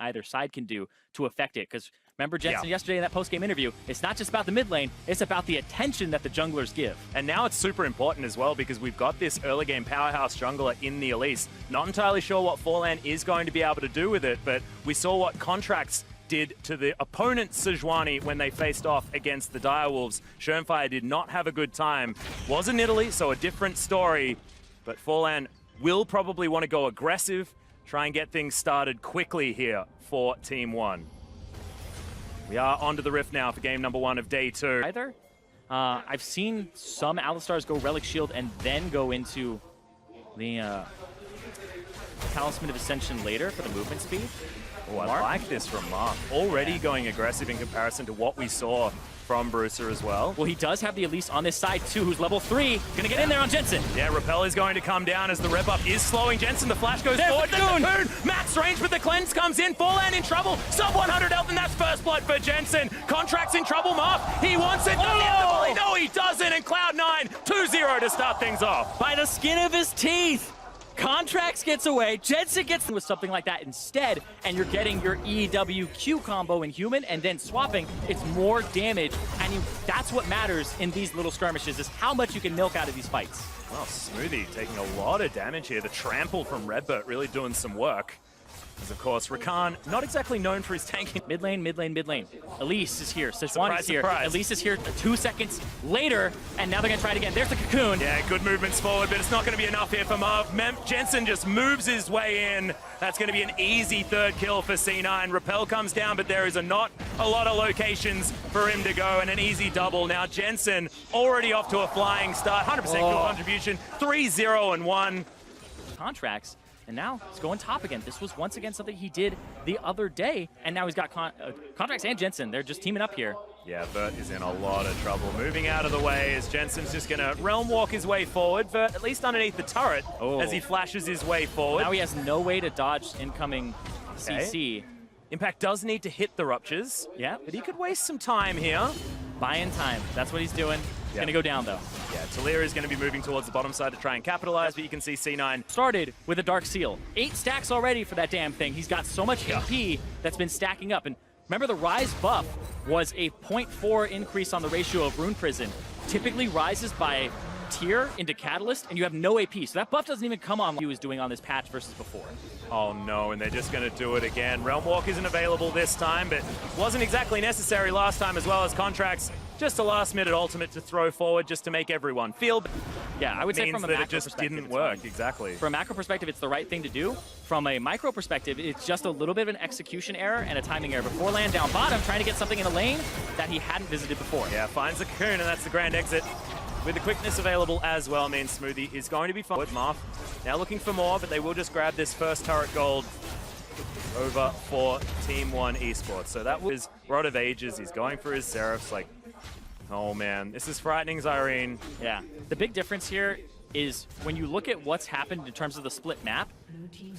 either side can do to affect it. Because remember Jensen yesterday in that post-game interview, it's not just about the mid lane, it's about the attention that the junglers give. And now it's super important as well because we've got this early game powerhouse jungler in the Elise. Not entirely sure what Forlan is going to be able to do with it, but we saw what Contracts did to the opponent Sejuani when they faced off against the Direwolves. Schönfire did not have a good time. Was in Italy, so a different story, but Forlan will probably want to go aggressive, try and get things started quickly here for Team 1. We are onto the Rift now for game number 1 of day 2. Either, I've seen some Alistars go Relic Shield and then go into the Talisman of Ascension later for the movement speed. Oh, I like this from Mark. Already going aggressive in comparison to what we saw from Bruiser as well. Well, he does have the Elise on this side too, who's level 3. Gonna get in there on Jensen. Yeah, Repel is going to come down as the rep up is slowing Jensen. The flash goes forward. The Cocoon! Max range with the cleanse comes in. Forlan in trouble. Sub 100 health, and that's first blood for Jensen. Contracts in trouble, Mark. He wants it. Oh! No, he doesn't. And Cloud9 2-0 to start things off. By the skin of his teeth. Contracts gets away, Jensen gets with something like that instead, and you're getting your EWQ combo in human, and then swapping, it's more damage, and that's what matters in these little skirmishes, is how much you can milk out of these fights. Well, Smoothie taking a lot of damage here. The trample from Redbert really doing some work. As of course, Rakan, not exactly known for his tanking. Mid lane, mid lane, mid lane. Elise is here, Sejuani is here. Surprise. Elise is here 2 seconds later, and now they're gonna try it again. There's the Cocoon. Yeah, good movements forward, but it's not gonna be enough here for Marv. Jensen just moves his way in. That's gonna be an easy 3rd kill for C9. Repel comes down, but there is not a lot of locations for him to go, and an easy double. Now Jensen already off to a flying start. 100% kill contribution, 3-0 and 1. Contracts. And now he's going top again. This was once again something he did the other day, and now he's got Contracts and Jensen. They're just teaming up here. Yeah, Vert is in a lot of trouble. Moving out of the way as Jensen's just going to realm walk his way forward. Vert at least underneath the turret as he flashes his way forward. Now he has no way to dodge incoming CC. Impact does need to hit the ruptures. Yeah. But he could waste some time here. Buying time. That's what he's doing. He's going to go down, though. Yeah, Talia is going to be moving towards the bottom side to try and capitalize, but you can see C9 started with a Dark Seal. 8 stacks already for that damn thing. He's got so much MP that's been stacking up. And remember, the Rise buff was a 0.4 increase on the ratio of Rune Prison. Typically rises by tier into Catalyst, and you have no AP. So that buff doesn't even come on like he was doing on this patch versus before. Oh no, and they're just going to do it again. Realm Walk isn't available this time, but wasn't exactly necessary last time, as well as Contracts. Just a last-minute ultimate to throw forward just to make everyone feel. Yeah, I would say from a macro it just perspective, didn't work, exactly. From a macro perspective, it's the right thing to do. From a micro perspective, it's just a little bit of an execution error and a timing error. Before land down bottom, trying to get something in the lane that he hadn't visited before. Yeah, finds the Cocoon, and that's the grand exit. With the quickness available as well, means Smoothie is going to be fine. Marth now looking for more, but they will just grab this first turret gold over for Team 1 Esports. So that was Rod of Ages. He's going for his Seraphs. Like, oh man, this is frightening, Zyrene. Yeah, the big difference here is when you look at what's happened in terms of the split map,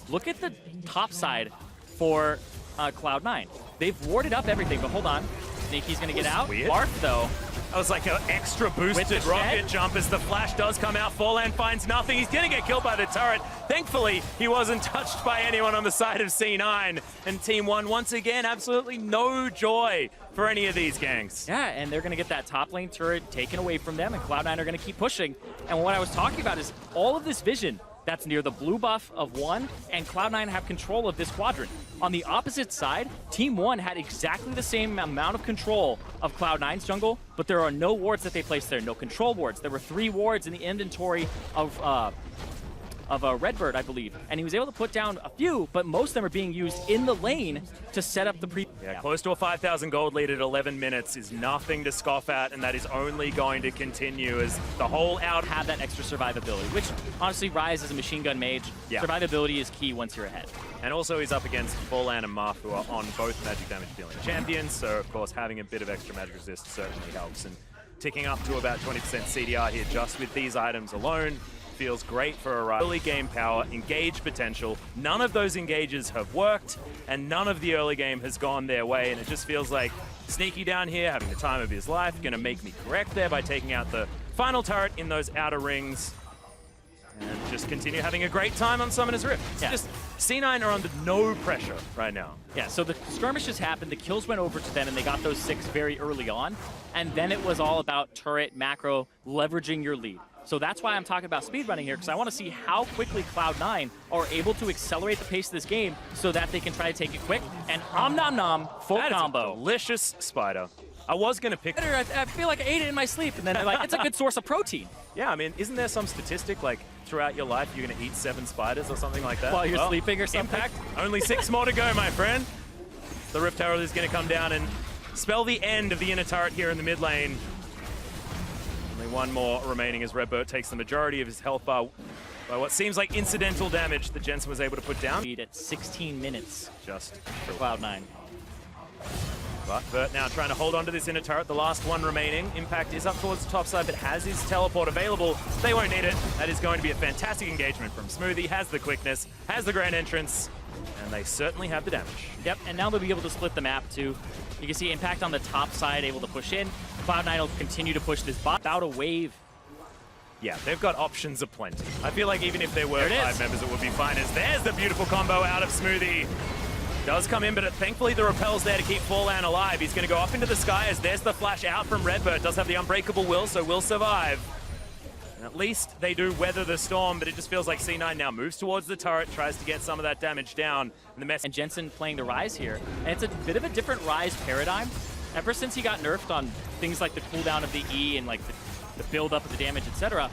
look at the top side for Cloud9. They've warded up everything, but hold on. Sneaky's gonna get out. Marth, though. That was like an extra boosted rocket jump as the flash does come out. Forlan finds nothing. He's going to get killed by the turret. Thankfully, he wasn't touched by anyone on the side of C9. And Team 1, once again, absolutely no joy for any of these gangs. Yeah, and they're going to get that top lane turret taken away from them, and Cloud9 are going to keep pushing. And what I was talking about is all of this vision that's near the blue buff of 1, and Cloud9 have control of this quadrant. On the opposite side, Team 1 had exactly the same amount of control of Cloud9's jungle, but there are no wards that they placed there, no control wards. There were 3 wards in the inventory of Redbird, I believe, and he was able to put down a few, but most of them are being used in the lane to set up the pre. Yeah, close to a 5,000 gold lead at 11 minutes is nothing to scoff at, and that is only going to continue as the whole out have that extra survivability, which honestly, Rise as a machine gun mage, survivability is key once you're ahead. And also he's up against Forlan and Marth, who are on both magic damage dealing champions, so of course having a bit of extra magic resist certainly helps. And ticking up to about 20% CDR here just with these items alone feels great for a early game power, engage potential. None of those engages have worked, and none of the early game has gone their way, and it just feels like Sneaky down here having the time of his life, gonna make me correct there by taking out the final turret in those outer rings, and just continue having a great time on Summoner's Rift. It's just C9 are under no pressure right now. Yeah, so the skirmishes happened, the kills went over to them, and they got those 6 very early on. And then it was all about turret, macro, leveraging your lead. So that's why I'm talking about speedrunning here, because I want to see how quickly Cloud9 are able to accelerate the pace of this game so that they can try to take it quick. And om nom nom, full That combo. is a delicious spider. I was going to pick... I feel like I ate it in my sleep, and then I'm like, it's a good source of protein. Yeah, I mean, isn't there some statistic, like, throughout your life you're going to eat 7 spiders or something like that? While you're sleeping or something? Impact, only 6 more to go, my friend. The Rift Herald is going to come down and spell the end of the inner turret here in the mid lane. Only 1 more remaining as Redbird takes the majority of his health bar by what seems like incidental damage that Jensen was able to put down. Lead at 16 minutes Just for Cloud9. But Vert now trying to hold on to this inner turret, the last one remaining. Impact is up towards the top side, but has his teleport available. They won't need it. That is going to be a fantastic engagement from Smoothie. Has the quickness, has the grand entrance, and they certainly have the damage. Yep, and now they'll be able to split the map too. You can see Impact on the top side able to push in. Cloud9 will continue to push this bot without a wave. Yeah, they've got options aplenty. I feel like even if there were There it 5 is. members, it would be fine. As there's the beautiful combo out of Smoothie. Does come in, but thankfully the repel's there to keep Forlan alive. He's going to go up into the sky as there's the flash out from Redbird. Does have the unbreakable will, so will survive. And at least they do weather the storm, but it just feels like C9 now moves towards the turret, tries to get some of that damage down. And Jensen playing the Rise here, and it's a bit of a different Rise paradigm. Ever since he got nerfed on things like the cooldown of the E and like the build-up of the damage, etc.,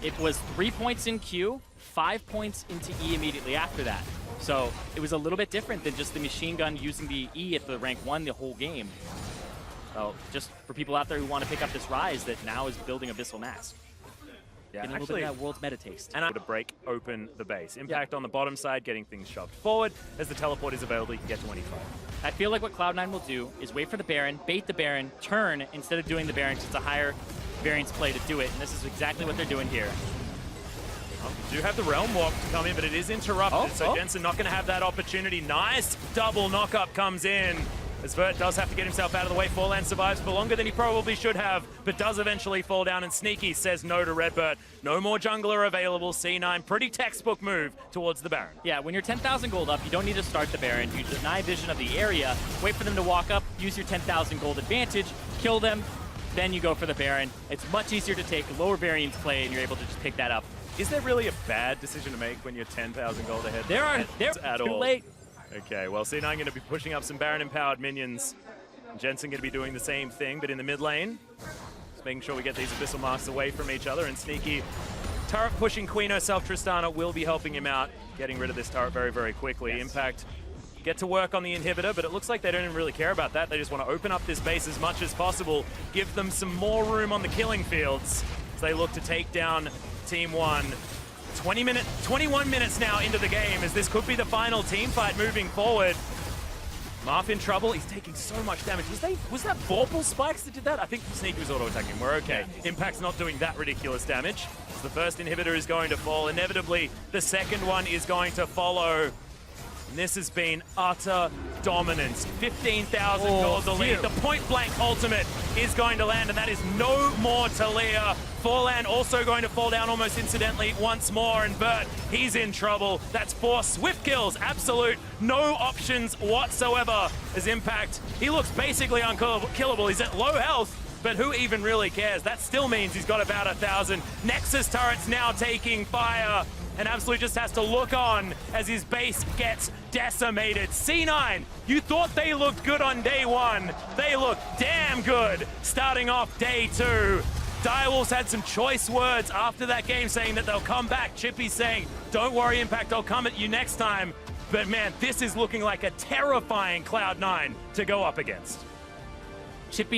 it was 3 points in Q, 5 points into E immediately after that. So it was a little bit different than just the machine gun using the E at the rank 1 the whole game. So just for people out there who want to pick up this Rise that now is building Abyssal Mask. yeah, Getting a little bit of that world's meta taste. And to break open the base. Impact on the bottom side, getting things shoved forward. As the teleport is available, you can get 25. I feel like what Cloud9 will do is wait for the Baron, bait the Baron, turn instead of doing the Baron, because it's a higher variance play to do it, and this is exactly what they're doing here. Do have the Realm Walk to come in, but it is interrupted, so Jensen not going to have that opportunity. Nice double knock-up comes in, as Vert does have to get himself out of the way. Forlan survives for longer than he probably should have, but does eventually fall down, and Sneaky says no to Redbird. No more jungler available. C9, pretty textbook move towards the Baron. Yeah, when you're 10,000 gold up, you don't need to start the Baron. You deny vision of the area, wait for them to walk up, use your 10,000 gold advantage, kill them, then you go for the Baron. It's much easier to take lower variance play, and you're able to just pick that up. Is there really a bad decision to make when you're 10,000 gold ahead? They're at too all. late. Okay, well, C9 going to be pushing up some Baron-empowered minions. Jensen going to be doing the same thing, but in the mid lane. Just making sure we get these Abyssal Masks away from each other, and Sneaky turret pushing Queen herself, Tristana, will be helping him out, getting rid of this turret very, very quickly. Yes. Impact get to work on the inhibitor, but it looks like they don't even really care about that. They just want to open up this base as much as possible, give them some more room on the killing fields as they look to take down Team 1. 21 minutes now into the game, as this could be the final team fight moving forward. Marth in trouble. He's taking so much damage. Was that Vorpal spikes that did that? I think Sneaky was auto-attacking. We're okay. Yeah. Impact's not doing that ridiculous damage. So the first inhibitor is going to fall. Inevitably, the second one is going to follow. And this has been utter dominance. 15,000 gold the lead. The point-blank ultimate is going to land, and that is no more Talia. Forlan also going to fall down almost incidentally once more, and Vert, he's in trouble. That's 4 swift kills, absolute, no options whatsoever. As Impact, he looks basically unkillable. He's at low health, but who even really cares? That still means he's got about 1,000. Nexus turret's now taking fire, and Absolute just has to look on as his base gets decimated. C9, you thought they looked good on day 1. They look damn good starting off day 2. Direwolves had some choice words after that game saying that they'll come back. Chippy's saying, don't worry, Impact, I'll come at you next time. But man, this is looking like a terrifying Cloud9 to go up against. Chippy